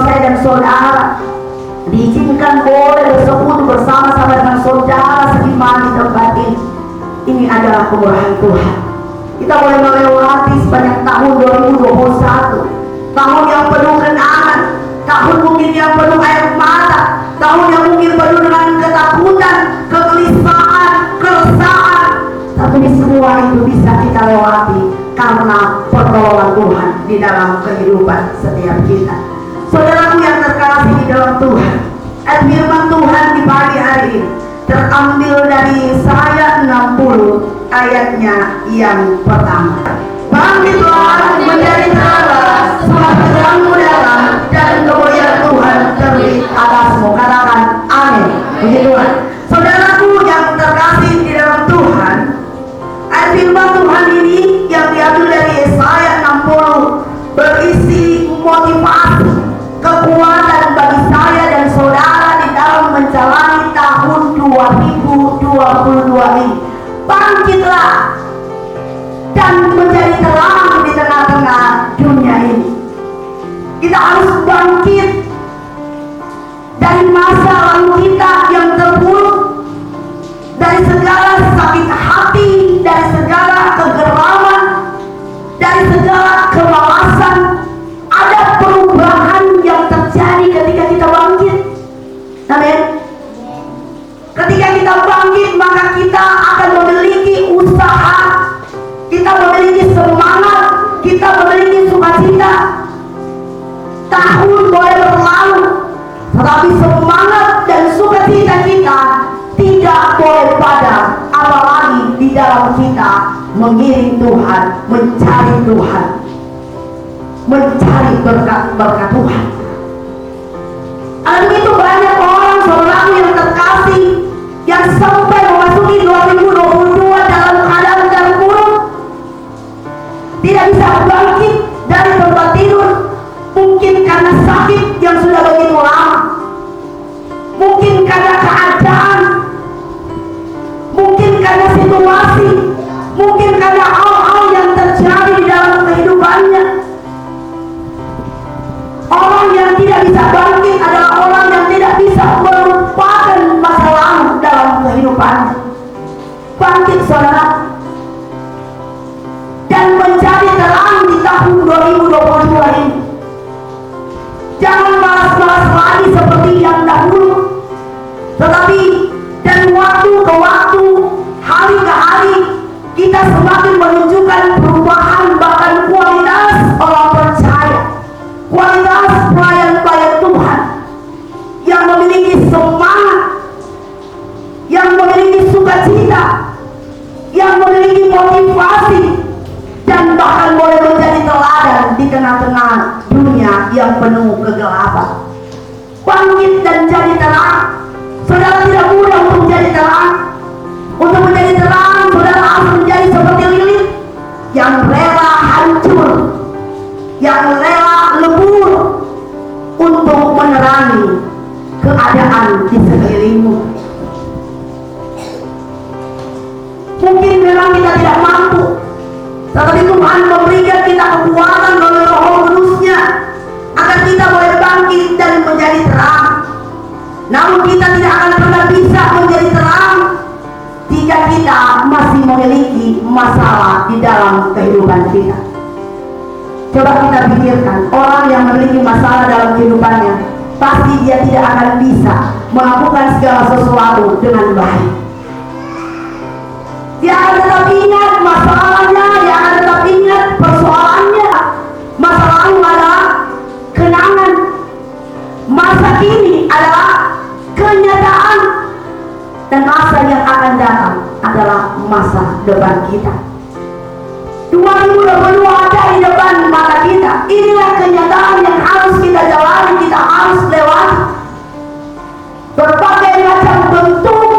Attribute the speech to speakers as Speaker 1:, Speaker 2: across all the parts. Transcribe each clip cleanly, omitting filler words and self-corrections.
Speaker 1: kalau saya dan saudara diizinkan boleh bersekutu bersama-sama dengan saudara seiman di tempat ini. Ini adalah kemurahan Tuhan. Kita boleh melewati sepanjang tahun 2021, tahun yang penuh kenangan, tahun mungkin yang penuh air mata, tahun yang mungkin penuh dengan ketakutan, kegelisahan, keresahan. Tapi semua itu bisa kita lewati karena pertolongan Tuhan di dalam kehidupan setiap kita. Saudaraku yang terkasih di dalam Tuhan, firman Tuhan di pagi hari ini terambil dari Yesaya 60 ayatnya yang pertama. Bangkitlah menjadi terang, sebab terangmu datang dan kemuliaan Tuhan terbit atasmu. Katakan amin. Puji Tuhan. Saudaraku yang terkasih di dalam Tuhan, firman Tuhan ini yang diambil dari Yesaya 60 berisi motivasi, kekuatan bagi saya dan saudara di dalam menjalani tahun 2022 ini. Bangkitlah dan menjadi terang di tengah-tengah dunia ini. Kita harus bangkit dari masa lalu kita yang terpuruk, dari segala sakit hati, dari segala kegeraman, dari segala kemalasan. Ada perubahan yang terjadi ketika kita bangkit. Amin. Ketika kita bangkit, maka kita akan memiliki usaha, kita memiliki semangat, kita memiliki sukacita. Tahun boleh berlalu, tetapi semangat dan sukacita kita tidak boleh padam, apalagi di dalam kita mengiring Tuhan, mencari Tuhan, mencari berkat Tuhan. Ada begitu banyak orang saudaraku yang terkasih yang sampai memasuki 2022 dalam keadaan terpuruk, tidak bisa bangkit dari tempat tidur, mungkin karena sakit yang sudah begitu lama, mungkin karena keadaan, mungkin karena situasi, mungkin karena hal-hal yang terjadi di dalam kehidupannya. Orang yang tidak bisa bangkit adalah orang yang tidak bisa melupakan masa lalu dalam kehidupannya. Bangkit saudara dan menjadi terang di tahun 2022 ini. Jangan malas-malas lagi seperti yang dahulu, tetapi dari waktu ke waktu, hari ke hari, kita semakin menunjukkan perubahan, bahkan kualitas orang percaya, kualitas pelayan-pelayan Tuhan yang memiliki semangat, yang memiliki sukacita, yang memiliki motivasi, dan bahkan boleh menjadi teladan di tengah-tengah dunia yang penuh kegelapan. Bangkit dan jadi terang. Saudara tidak mudah untuk menjadi terang. Untuk menjadi terang, saudara harus menjadi seperti lilin yang rela hancur, yang rela lebur untuk menerangi keadaan di sekelilingmu. Mungkin memang kita tidak mampu, tetapi Tuhan memberikan kita kekuatan oleh Roh Kudus-Nya agar kita boleh bangkit dan menjadi terang. Namun kita tidak akan pernah bisa menjadi terang jika kita masih memiliki masalah di dalam kehidupan kita. Coba kita pikirkan, orang yang memiliki masalah dalam kehidupannya, pasti dia tidak akan bisa melakukan segala sesuatu dengan baik. Dia akan tetap ingat masalahnya, dia akan tetap ingat persoalannya. Masa lalu adalah kenangan, masa kini adalah kenyataan, dan masa yang akan datang adalah masa depan kita. 2022 ada di depan mata kita. Inilah kenyataan yang harus kita jalani, kita harus lewati. Berbagai macam bentuk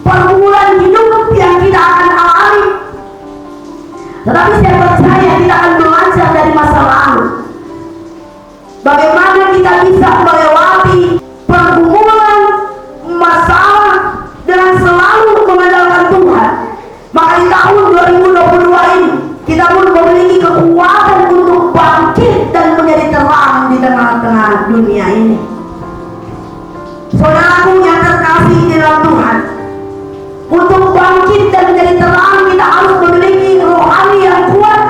Speaker 1: pergumulan hidup yang kita akan alami, tetapi saya percaya kita akan belajar dari masa lalu bagaimana kita bisa melewati pergumulan, masalah dengan selalu mengandalkan Tuhan. Maka di tahun 2022 ini kita pun memiliki kekuatan untuk bangkit dan menjadi terang di tengah-tengah dunia ini. Saudaraku yang terkasih di dalam Tuhan, untuk bangkit dan menjadi terang, kita harus memiliki rohani yang kuat,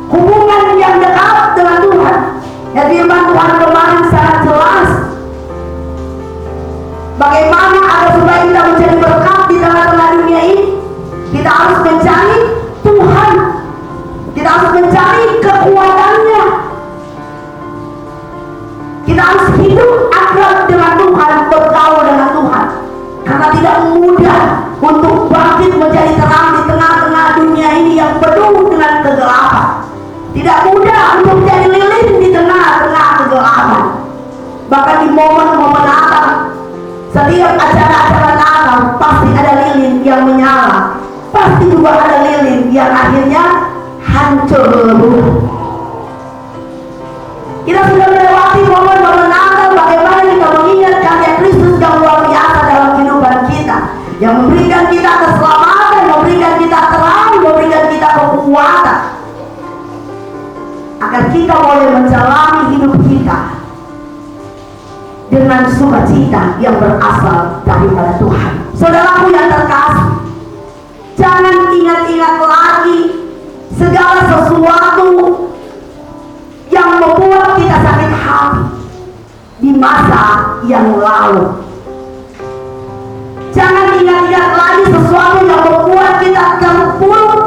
Speaker 1: hubungan yang dekat dengan Tuhan. Ya, firman Tuhan kemarin sangat jelas bagaimana agar supaya kita menjadi berkat di tengah-tengah dunia ini. Kita harus mencari Tuhan, kita harus mencari kekuatannya, kita harus hidup akrab dengan Tuhan, bergaul dengan Tuhan. Karena tidak mudah untuk bangkit menjadi terang di tengah-tengah dunia ini yang penuh dengan kegelapan. Tidak mudah untuk menjadi lilin di tengah-tengah kegelapan. Bahkan di momen-momen Natal, setiap acara-acara Natal pasti ada lilin yang menyala, pasti juga ada lilin yang akhirnya hancur lebur. Kita sudah melewati momen-momen Natal, bagaimana kita mengingat karya Kristus yang luar biasa dalam kehidupan kita, yang memberikan kita keselamatan, memberikan kita terang, memberikan kita kekuatan, agar kita boleh menjalani hidup kita dengan sukacita yang berasal daripada Tuhan. Saudaraku yang terkasih, jangan ingat-ingat lagi segala sesuatu yang membuat kita sakit hati di masa yang lalu. Jangan ingat-ingat lagi sesuatu yang membuat kita terpuruk.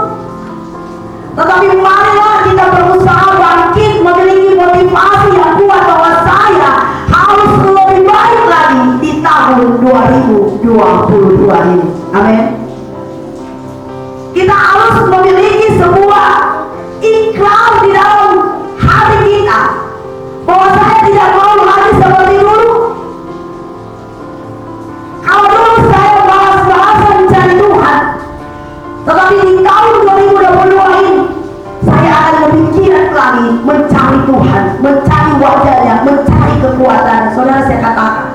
Speaker 1: Tetapi marilah kita berusaha bangkit, memiliki motivasi yang kuat bahwa saya harus lebih baik lagi di tahun 2022 ini. Amin. Kita harus memiliki sebuah ikrar di dalam hati kita bahwa saya tidak mau lagi seperti dulu. Kalau dulu saya bahas-bahasan mencari Tuhan, tetapi di tahun 2022 ini saya akan lebih giat lagi mencari Tuhan, mencari wajahnya, mencari kekuatan. Saudara, saya katakan,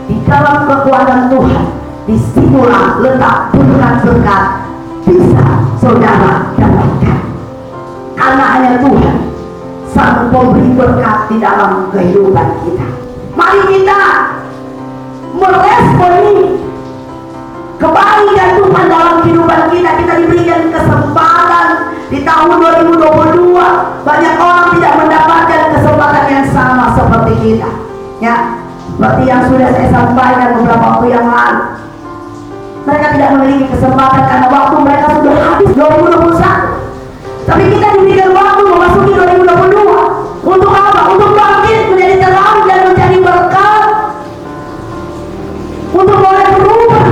Speaker 1: di dalam kekuatan Tuhan, disitulah letak berkat-berkat bisa saudara dapatkan. Karena hanya Tuhan sang pemberi berkat di dalam kehidupan kita. Mari kita meresponi kebaikan Tuhan dalam kehidupan kita. Kita diberikan kesempatan di tahun 2022. Banyak orang tidak mendapatkan kesempatan yang sama seperti kita, ya, seperti yang sudah saya sampaikan beberapa waktu yang lalu. Mereka tidak memiliki kesempatan karena waktu mereka sudah habis 2021. Tapi kita diberikan waktu memasuki 2022. Untuk apa? Untuk bangkit menjadi terang dan menjadi berkat, untuk boleh berubah,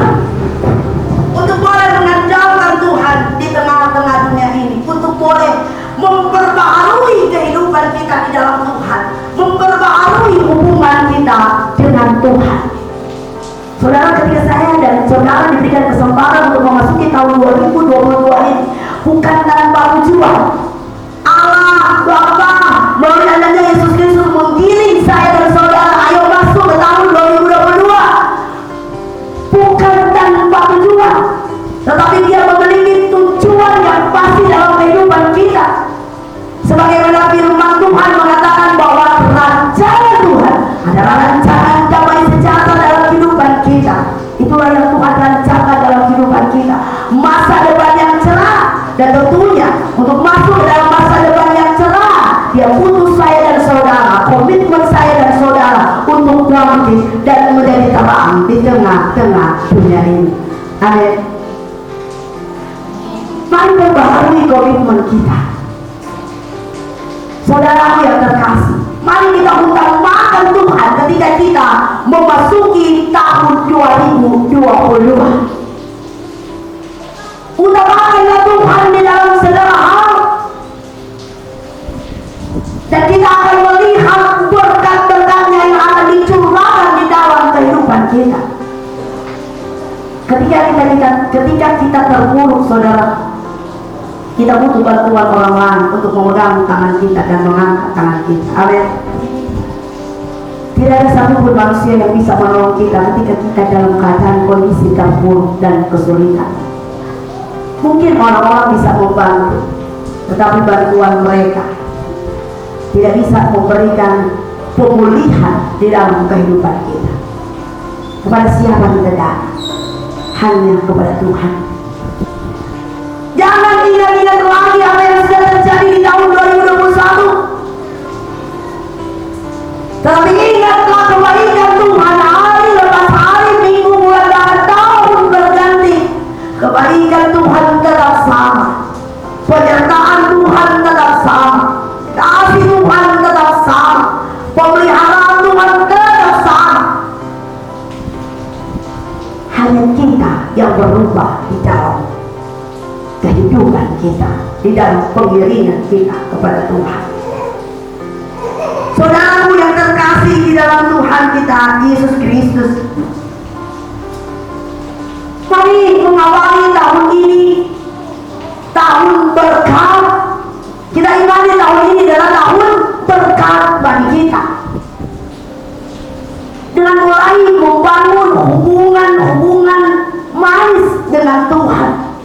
Speaker 1: untuk boleh mengandalkan Tuhan di tengah-tengah dunia ini, untuk boleh memperbaharui kehidupan kita di dalam Tuhan, memperbaharui hubungan kita dengan Tuhan. Saudara, ketika saya dan saudara diberikan kesempatan untuk memasuki tahun 2022 ini, bukan tanpa tujuan. Allah Bapa melalui anaknya Yesus Kristus menggiring saya dan saudara, ayo masuk ke tahun 2022. Bukan tanpa tujuan, tetapi Dia memiliki tujuan yang pasti dalam kehidupan kita. Sebagaimana firman Tuhan mengatakan bahwa rancangan Tuhan adalah rancangan damai sejahtera dalam kehidupan kita. Itulah yang Tuhan rancangkan dalam kehidupan kita, masa depan yang cerah. Dan tentunya untuk masuk dalam masa depan yang cerah, Dia butuh saya dan saudara, komitmen saya dan saudara untuk bangkit dan menjadi terang di tengah-tengah dunia ini. Amin. Mari membaharui komitmen kita. Saudara yang terkasih, mari kita utamakan Tuhan ketika kita memasuki tahun 2022. Utamakanlah Tuhan di dalam segala hal, dan kita akan melihat berkat-berkatnya yang akan dicurahkan di dalam kehidupan kita. Ketika kita terpuruk, saudara, kita butuh bantuan orang lain untuk memegang tangan kita dan mengangkat tangan kita. Amin. Tidak ada satupun manusia yang bisa menolong kita ketika kita dalam keadaan kondisi terpuruk dan kesulitan. Mungkin orang-orang bisa membantu, tetapi bantuan mereka tidak bisa memberikan pemulihan di dalam kehidupan kita. Kepada siapa kita datang? Hanya kepada Tuhan. Jangan ingat-ingat lagi apa yang sudah terjadi di tahun 2021. Tapi ingatlah kebaikan Tuhan hari lepas hari, minggu, bulan, dan tahun berganti. Kebaikan Tuhan tetap sama, penyertaan Tuhan tetap sama, kasih Tuhan tetap sama, pemeliharaan Tuhan tetap sama. Hanya kita yang berubah di dalam kehidupan kita, di dalam pengiringan kita kepada Tuhan. Saudaraku yang terkasih di dalam Tuhan kita Yesus Kristus, mari mengawali tahun ini, tahun berkat. Kita imani tahun ini adalah tahun berkat bagi kita, dengan mulai membangun hubungan manis dengan Tuhan.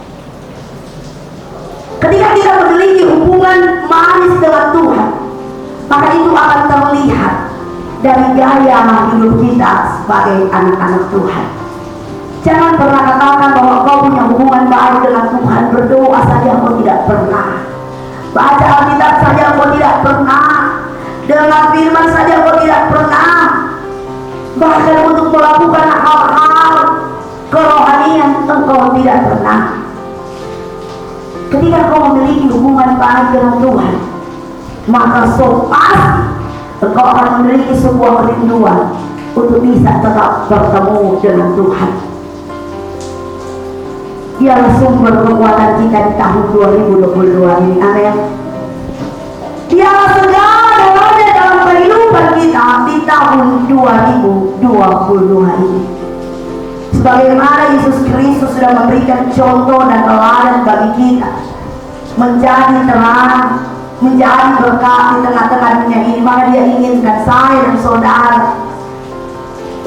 Speaker 1: Ketika kita memiliki hubungan manis dengan Tuhan, maka itu akan terlihat dari gaya hidup kita sebagai anak-anak Tuhan. Jangan pernah katakan bahwa kau punya hubungan baik dengan Tuhan, berdoa saja kau tidak pernah, baca Alkitab saja kau tidak pernah, dengar firman saja kau tidak pernah, bahkan untuk melakukan hal-hal kerohanian engkau tidak pernah. Ketika kau memiliki hubungan baik dengan Tuhan, maka pasti engkau akan memiliki sebuah kerinduan untuk bisa tetap bertemu dengan Tuhan. Dialah sumber kekuatan kita di tahun 2022 ini. Amin. Dialah segala-galanya dalam kehidupan kita di tahun 2022 ini. Sebagaimana Yesus Kristus sudah memberikan contoh dan teladan bagi kita menjadi terang, menjadi berkat di tengah-tengah dunia ini, maka Dia inginkan saya dan saudara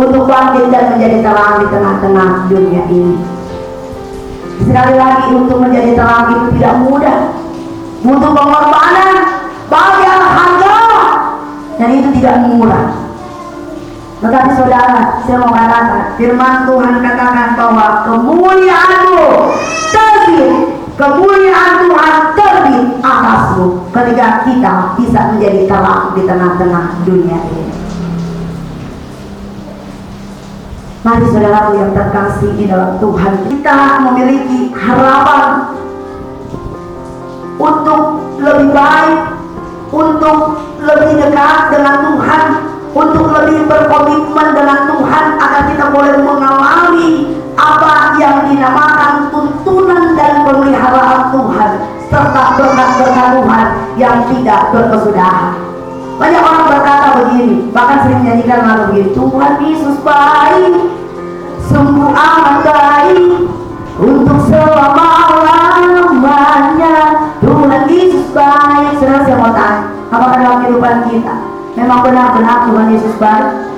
Speaker 1: untuk bangkit dan menjadi terang di tengah-tengah dunia ini. Sekali lagi, untuk menjadi terang itu tidak mudah, butuh pengorbanan, bayar harga, dan itu tidak murah. Tetapi saudara, saya mau katakan, firman Tuhan katakan bahwa kemuliaan-Mu terbit, kemuliaan Tuhan terbit atasmu ketika kita bisa menjadi terang di tengah-tengah dunia ini. Mari saudaraku yang terkasih di dalam Tuhan, kita memiliki harapan untuk lebih baik, untuk lebih dekat dengan Tuhan, untuk lebih berkomitmen dengan Tuhan, agar kita boleh mengalami apa yang dinamakan tuntunan dan pemeliharaan Tuhan, serta berkat-berkat Tuhan yang tidak berkesudahan. Banyak orang berkata begini, bahkan sering menyanyikan lagu begini: Tuhan Yesus baik, sungguh amat baik, untuk selama-lamanya. Tuhan Yesus baik. Saudara, saya mau tanya, apakah dalam kehidupan kita memang benar-benar Tuhan Yesus baik?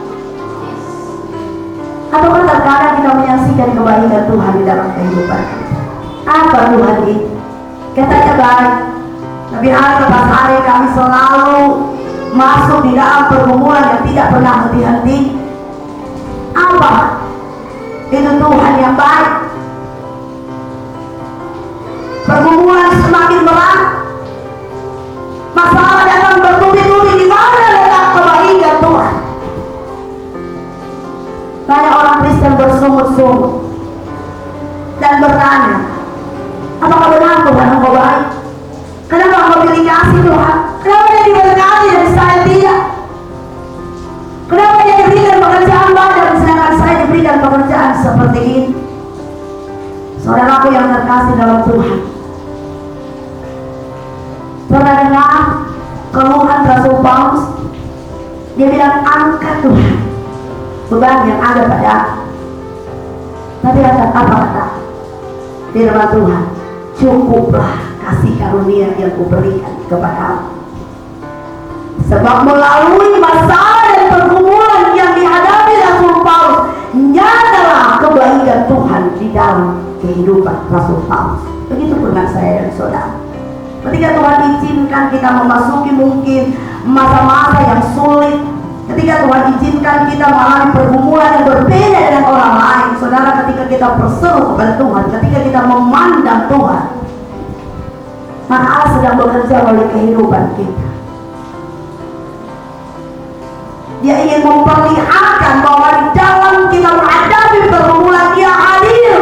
Speaker 1: Ataukah terkadang kita menyaksikan kebaikan Tuhan di dalam kehidupan kita? Apa Tuhan itu? Katanya baik, tapi hari lepas hari kami selalu masuk di dalam pergumulan yang tidak pernah henti-henti. Apa itu Tuhan yang baik? Pergumulan semakin berat, masalah datang bertubi-tubi. Di mana letak kebaikan Tuhan? Banyak orang Kristen bersungut-sungut dan bertanya, apakah benar Tuhan engkau baik? Kenapa engkau pilih kasih Tuhan? Kenapa Dia diberkati dan saya tidak? Kenapa Dia diberikan pekerjaan badan sedangkan saya diberikan pekerjaan seperti ini? Saudaraku yang terkasih dalam Tuhan, pernah dengar keluhan Rasul Paulus? Dia bilang, angkat Tuhan beban yang ada pada aku. Tapi apa kata firman Tuhan? Cukuplah kasih karunia yang kuberikan kepadamu. Sebab melalui masalah dan pergumulan yang dihadapi Rasul Paulus, nyatalah kebaikan Tuhan di dalam kehidupan Rasul Paulus. Begitu dengan saya dan saudara. Ketika Tuhan izinkan kita memasuki mungkin masa-masa yang sulit, Ketika Tuhan izinkan kita mengalami pergumulan yang berbeda dengan orang lain, saudara, ketika kita berseru kepada Tuhan, ketika kita memandang Tuhan, maka Allah sedang bekerja oleh kehidupan kita. Dia ingin memperlihatkan bahwa di dalam kita menghadapi pergumulan, Dia hadir.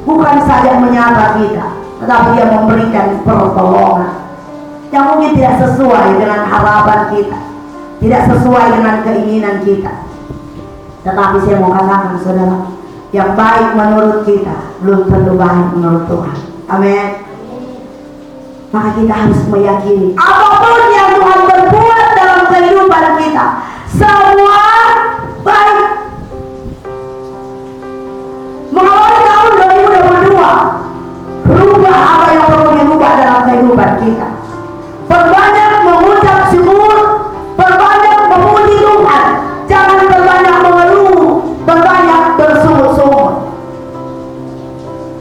Speaker 1: Bukan saja menyapa kita, tetapi Dia memberikan pertolongan yang mungkin tidak sesuai dengan harapan kita, tidak sesuai dengan keinginan kita. Tetapi saya mau katakan, saudara, yang baik menurut kita belum tentu baik menurut Tuhan. Amin. Maka kita harus meyakini apapun yang Tuhan berbuat dalam kehidupan kita, semua baik. Mengawali tahun 2022, rubah apa yang perlu dirubah dalam kehidupan kita. Perbanyak mengucap syukur, perbanyak memuji Tuhan, jangan perbanyak mengeluh, perbanyak bersungut-sungut.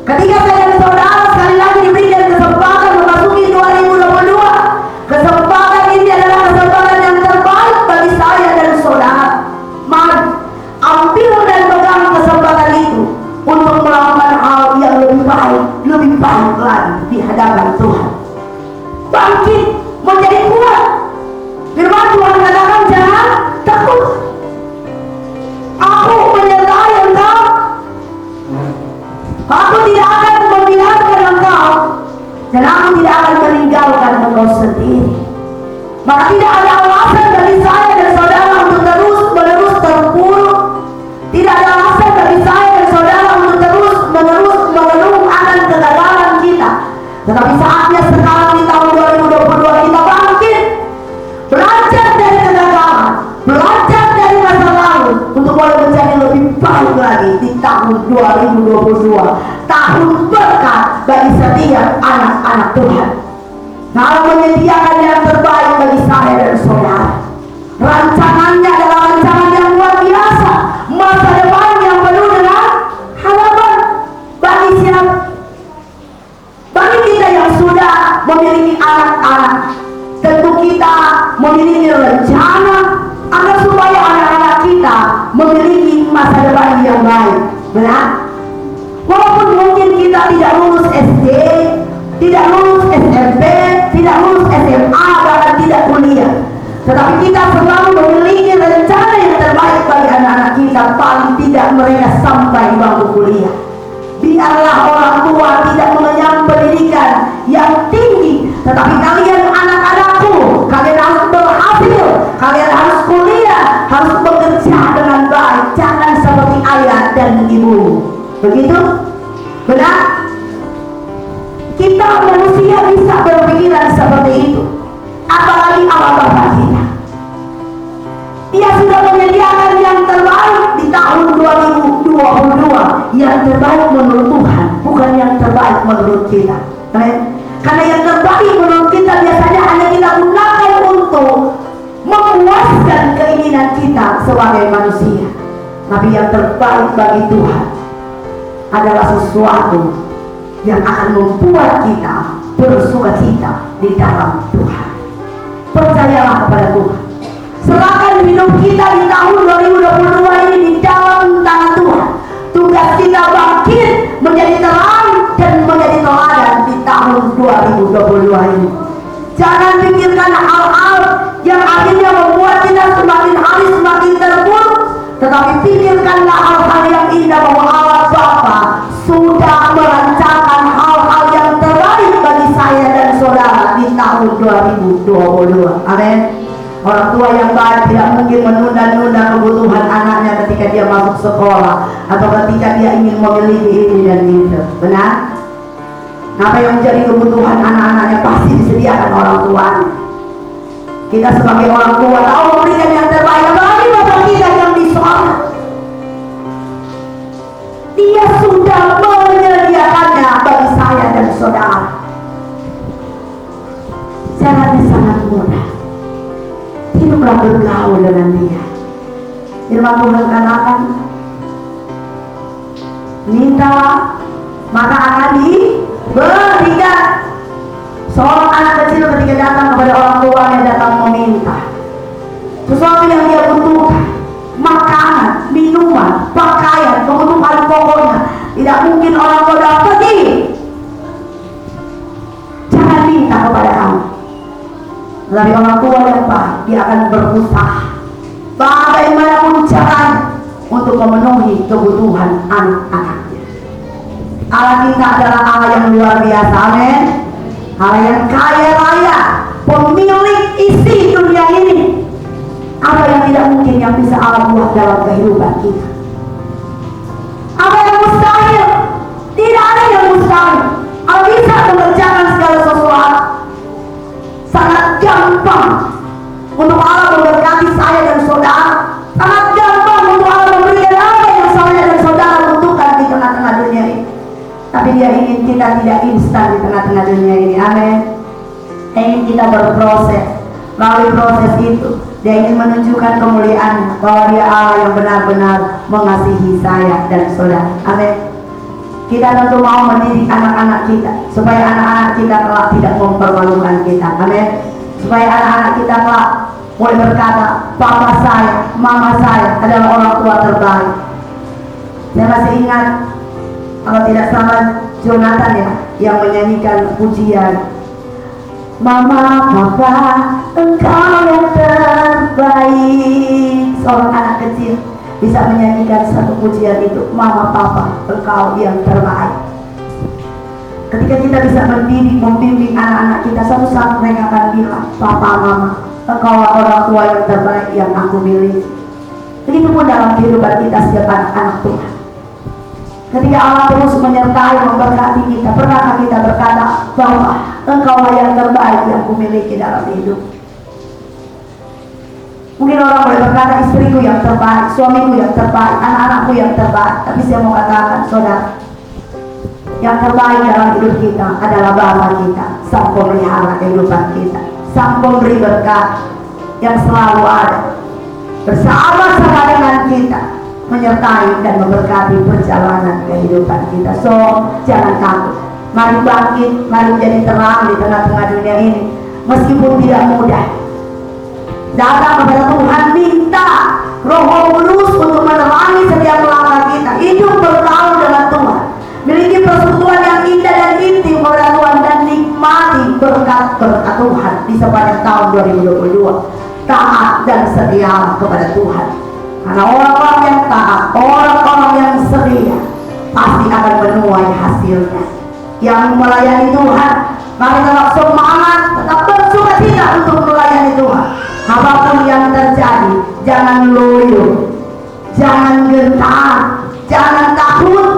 Speaker 1: Ketika saya dan saudara sekali lagi diberikan kesempatan memasuki 2022, kesempatan ini adalah kesempatan yang terbaik bagi saya dan saudara. Mari ambil dan pegang kesempatan itu untuk melakukan hal yang lebih baik lagi di hadapan Tuhan. Bangkit menjadi kuat. Firman Tuhan katakan, jangan takut, aku menyertai engkau, aku tidak akan membiarkan engkau, dan aku tidak akan meninggalkan engkau sendiri. Maka tidak ada alasan bagi saya dan saudara untuk terus-menerus terpuruk. Tidak ada alasan bagi saya dan saudara untuk terus-menerus mengeluh akan kegagalan kita. Tetapi saatnya sekarang di tahun 2022 kita bangkit, belajar dari kegagalan, belajar dari masa lalu untuk boleh menjadi lebih baik lagi di tahun 2022, tahun berkat bagi setiap anak-anak Tuhan. Allah menyediakan yang terbaik bagi saya dan saudara. Rancangannya adalah rancangan yang luar biasa, masa depan yang penuh dengan harapan. Bagi siapa? Bagi kita yang sudah memiliki anak-anak, tentu kita memiliki rencana agar supaya anak-anak kita memiliki masa depan yang baik. Benar? Walaupun mungkin kita tidak lulus SD, tidak lulus SMP, tidak lulus SMA, bahkan tidak kuliah, tetapi kita selalu memiliki rencana yang terbaik bagi anak-anak kita, paling tidak mereka sampai bangku kuliah. Biarlah orang tua tidak mengenyam pendidikan yang tinggi, tetapi kalian anak-anakku, kalian harus berhasil, kalian harus kuliah, harus bekerja dengan baik, jangan seperti ayah dan ibu. Begitu? Benar? Kita manusia bisa berpikiran seperti itu, apalagi Allah Bapa kita. Dia sudah menyediakan yang terbaik di tahun 2022, yang terbaik menurut Tuhan, bukan yang terbaik menurut kita. Karena yang terbaik menurut kita biasanya hanya kita gunakan untuk memuaskan keinginan kita sebagai manusia. Tapi yang terbaik bagi Tuhan adalah sesuatu yang akan membuat kita bersukacita di dalam Tuhan. Percayalah kepada Tuhan. Serahkan hidup kita di tahun 2022 ini di dalam tangan Tuhan. Tugas kita bangkit menjadi terang dan menjadi teladan di tahun 2022 ini. Jangan pikirkan hal-hal yang akhirnya membuat kita semakin hari semakin terpuruk, tetapi pikirkanlah hal-hal yang indah bahwa Allah Bapa sudah merancangkan hal-hal yang terbaik bagi saya dan saudara di tahun 2022. Amin. Orang tua yang baik tidak mungkin menunda-nunda kebutuhan anaknya ketika dia masuk sekolah atau ketika dia ingin memiliki ini dan itu. Benar? Apa yang menjadi kebutuhan anak-anaknya pasti disediakan orang tuanya. Kita sebagai orang tua tahu memberikan yang terbaik bagi Bapak kita yang di sorga. Dia sudah menyediakannya bagi saya dan saudara. Caranya sangat mudah. Hiduplah bergaul dengan Dia. Firman Tuhan katakan, minta maka akan diberikan. Seorang anak kecil ketika datang kepada orang tuanya datang meminta, itu sesuatu yang dia butuhkan, makanan, minuman, pakaian, kebutuhan pokoknya. Tidak mungkin orang tua dapat pergi. Jangan minta kepada kamu. Dari orang tua yang baik, dia akan berusaha bagaimanapun caranya untuk memenuhi kebutuhan anak-anaknya. Allah kita adalah Allah yang luar biasa, amin. Allah yang kaya raya, pemilik isi dunia ini. Apa yang tidak mungkin yang bisa Allah buat dalam kehidupan kita? Apa yang mustahil? Tidak ada yang mustahil. Allah bisa mengerjakan segala sesuatu. Sangat gampang untuk Allah memberkati saya dan saudara. Sangat gampang untuk Allah memberikan apa yang saya dan saudara butuhkan di tengah-tengah dunia ini. Tapi Dia ingin kita tidak instan di tengah-tengah dunia ini, amin. Dia ingin kita berproses. Melalui proses itu Dia ingin menunjukkan kemuliaan bahwa Dia Allah yang benar-benar mengasihi saya dan saudara, amin. Kita tentu mau mendidik anak-anak kita supaya anak-anak kita kelak tidak mempermalukan kita, amin. Supaya anak-anak kita kelak boleh berkata, papa saya, mama saya adalah orang tua terbaik. Saya masih ingat, kalau tidak salah Jonathan ya, yang menyanyikan pujian, Mama, Papa, engkau yang terbaik. Seorang anak kecil bisa menyanyikan satu pujian itu, Mama, Papa, engkau yang terbaik. Ketika kita bisa mendidik, membimbing anak-anak kita, suatu saat mereka akan bilang, Papa, Mama, engkau orang tua yang terbaik yang aku miliki. Begitupun dalam kehidupan kita setiap anak-anak Tuhan. Ketika Allah terus menyertai, memberkati kita, pernahkah kita berkata bahwa engkau yang terbaik yang kumiliki dalam hidup? Mungkin orang boleh berkata, istriku yang terbaik, suamiku yang terbaik, anak-anakku yang terbaik. Tapi saya mau katakan, saudara, yang terbaik dalam hidup kita adalah Bapa kita, Sang Pemelihara kehidupan kita, Sang Pemberi berkat yang selalu ada bersama-sama dengan kita, menyertai dan memberkati perjalanan kehidupan kita. So, jangan takut. Mari bangkit, mari menjadi terang di tengah-tengah dunia ini. Meskipun tidak mudah, datang kepada Tuhan, minta Roh Kudus untuk menerangi setiap langkah kita. Hidup bergaul dengan Tuhan, miliki persekutuan yang indah dan intim kepada Tuhan, dan nikmati berkat-berkat Tuhan di sepanjang tahun 2022. Taat dan setia kepada Tuhan. Karena orang-orang yang taat, orang-orang yang setia pasti akan menuai hasilnya. Yang melayani Tuhan, mari tetap semangat, tetap bersukacita untuk melayani Tuhan. Apapun yang terjadi, jangan loyo, jangan gentar, jangan takut,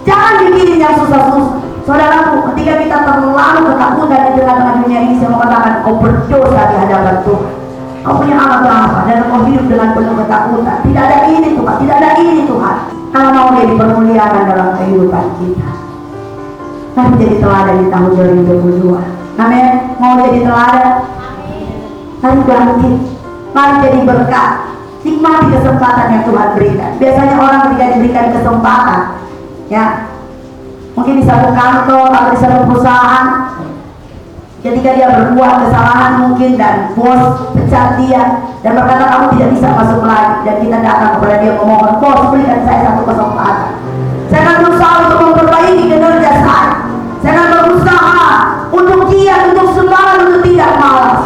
Speaker 1: jangan bikin yang susah-susah. Saudaraku, ketika kita terlalu ketakutan di tengah-tengah dunia ini, saya mau katakan, kau berdosa di hadapan Tuhan. Kau punya Allah Bapa dan kau hidup dengan penuh ketakutan. Tidak ada ini Tuhan, tidak ada ini Tuhan. Allah mau Dia dipermuliakan dalam kehidupan kita. Mari jadi teladan di tahun 2022. Amin. Mau jadi teladan? Mari bangkit, mari jadi berkat. Nikmati kesempatan yang Tuhan berikan. Biasanya orang ketika diberikan kesempatan, ya, mungkin di satu kantor atau di satu perusahaan, ketika dia berbuat kesalahan mungkin dan bos pecat dia dan berkata kamu tidak bisa masuk lagi, dan kita datang kepada dia memohon, bos berikan saya satu kesempatan, saya akan berusaha untuk memperbaiki kinerja saya akan berusaha untuk giat, untuk semangat, untuk tidak malas.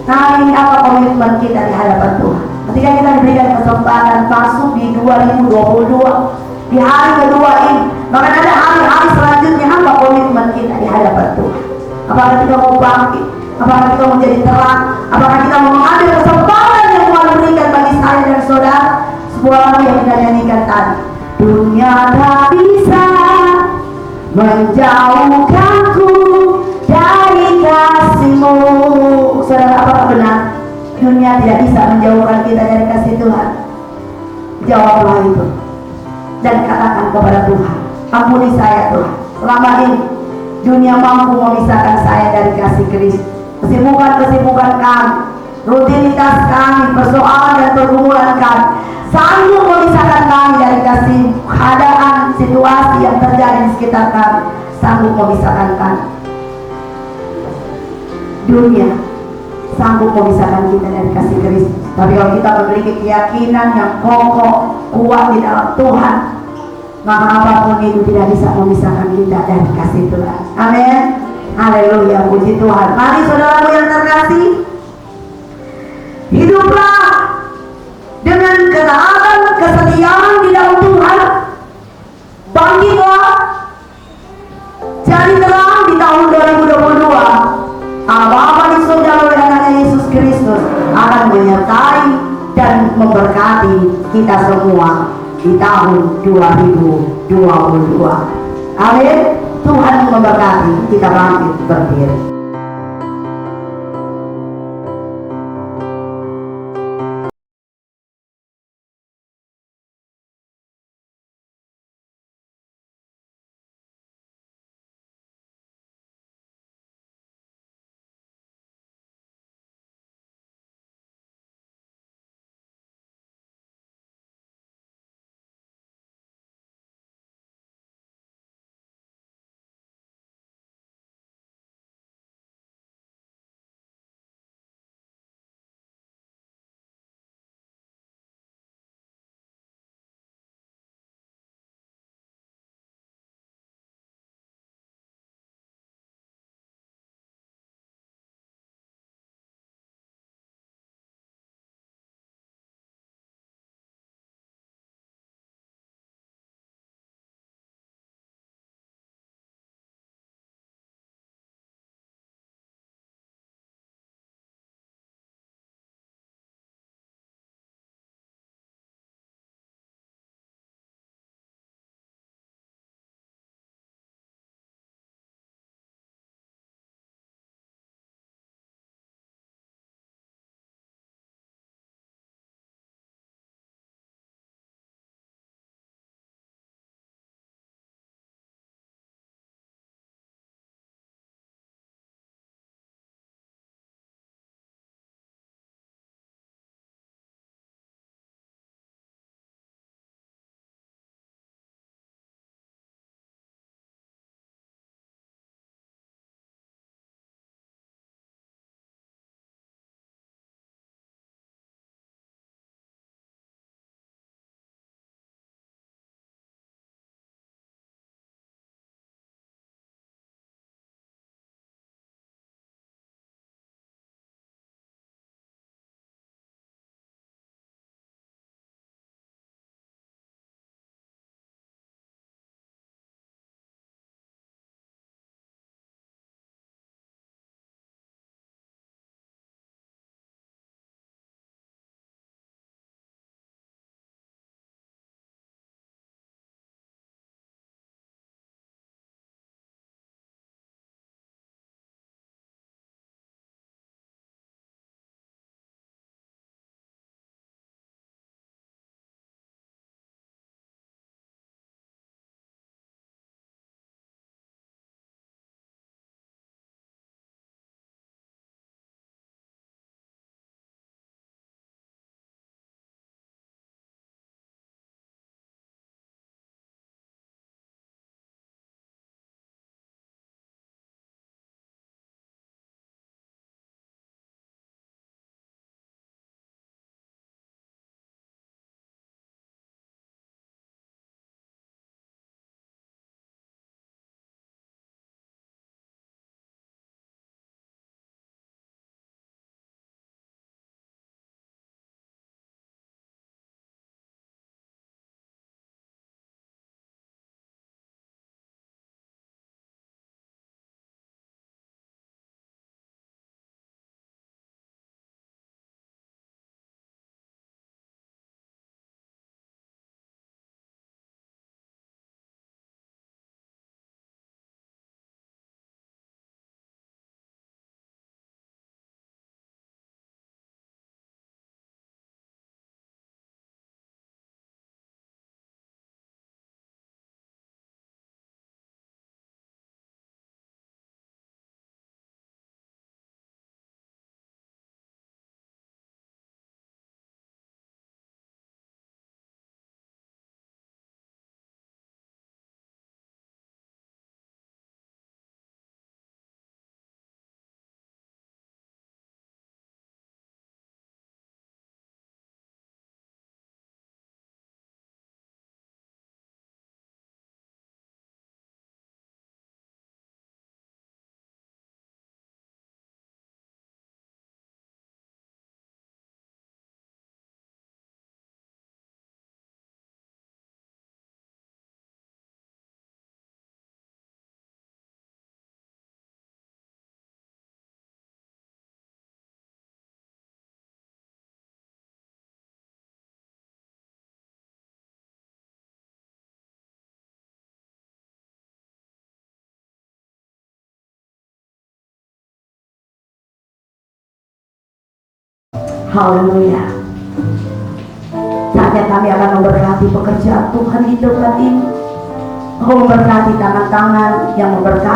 Speaker 1: Nah, ini apa komitmen kita di hadapan Tuhan ketika kita diberikan kesempatan masuk di 2022, di hari kedua ini, bahkan ada hari-hari selanjutnya. Apa komitmen kita di hadapan Tuhan? Apakah kita mau bangkit? Apakah kita mau jadi terang? Apakah kita mau mengambil kesempatan yang Tuhan berikan bagi saya dan saudara? Sebuah lagu yang kita nyanyikan tadi, dunia tak bisa menjauhkanku dari kasih-Mu. Saudara, apakah benar dunia tidak bisa menjauhkan kita dari kasih Tuhan? Jawablah itu dan katakan kepada Tuhan, ampuni saya Tuhan, selama ini dunia mampu memisahkan saya dari kasih Kristus. Kesibukan-kesibukan kami, rutinitas kami, persoalan dan pergumulan kami sanggup memisahkan kami dari kasih. Keadaan, situasi yang terjadi di sekitar kami sanggup memisahkan kami. Dunia sanggup memisahkan kita dari kasih Kristus. Tapi kalau kita memiliki keyakinan yang kokoh, kuat di dalam Tuhan, maka apapun itu tidak bisa memisahkan kita dari kasih Tuhan. Amin. Haleluya, puji Tuhan. Mari saudaraku yang terkasih, hiduplah dengan ketaatan, kesetiaan di dalam Tuhan. Bangkitlah, jadi terang di tahun 2022. Allah Bapa di surga oleh anaknya Yesus Kristus akan menyertai dan memberkati kita semua di tahun 2022. Amin. Tuhan memberkati. Kita bangkit berdiri. Haleluya. Saatnya kami akan memberkati pekerjaan Tuhan di tempat ini. Memberkati tangan-tangan yang memberkati